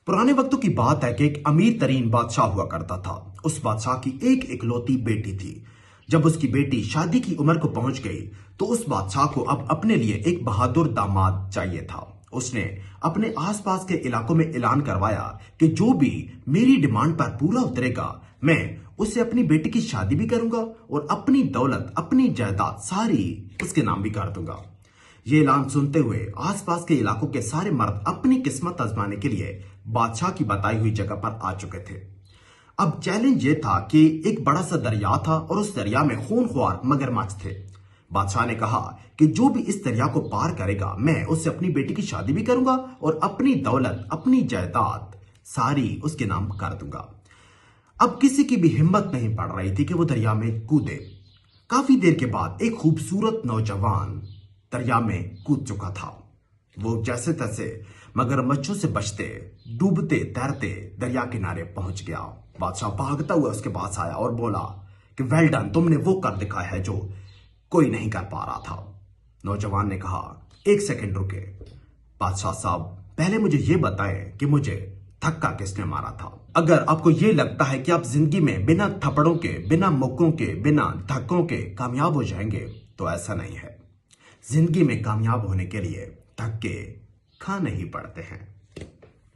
पुराने वक्तों की बात है कि एक अमीर तरीन बादशाह हुआ करता था। उस बादशाह की एक इकलौती बेटी थी। जब उसकी बेटी शादी की उम्र को पहुंच गई तो उस बादशाह को अब अपने लिए एक बहादुर दामाद चाहिए था। उसने अपने आसपास के इलाकों में ऐलान करवाया कि जो भी मेरी डिमांड पर पूरा उतरेगा, मैं उससे अपनी बेटी की शादी भी करूंगा और अपनी दौलत, अपनी जायदाद सारी उसके नाम भी कर दूंगा। ये ऐलान सुनते हुए आसपास के इलाकों के सारे मर्द अपनी किस्मत आजमाने के लिए बादशाह की बताई हुई जगह पर आ चुके थे। अब चैलेंज ये था कि एक बड़ा सा दरिया था और उस दरिया में खूनख्वार मगरमच्छ थे। बादशाह ने कहा कि जो भी इस दरिया को पार करेगा, मैं उससे अपनी बेटी की शादी भी करूंगा और अपनी दौलत, अपनी जायदाद सारी उसके नाम कर दूंगा। अब किसी की भी हिम्मत नहीं पड़ रही थी कि वो दरिया में कूदे। काफी देर के बाद एक खूबसूरत नौजवान दरिया में कूद चुका था। वो जैसे तैसे मगरमच्छों से बचते, डूबते तैरते दरिया किनारे पहुंच गया। बादशाह भागता हुआ उसके पास आया और बोला कि वेल डन, तुमने वो कर दिखाया है जो कोई नहीं कर पा रहा था। नौजवान ने कहा, एक सेकंड रुके बादशाह साहब, पहले मुझे ये बताएं कि मुझे धक्का किसने मारा था। अगर आपको ये लगता है कि आप जिंदगी में बिना थप्पड़ों के, बिना मुक्कों के, बिना धक्कों के कामयाब हो जाएंगे, तो ऐसा नहीं है। जिंदगी में कामयाब होने के लिए धक्के खाने ही पड़ते हैं।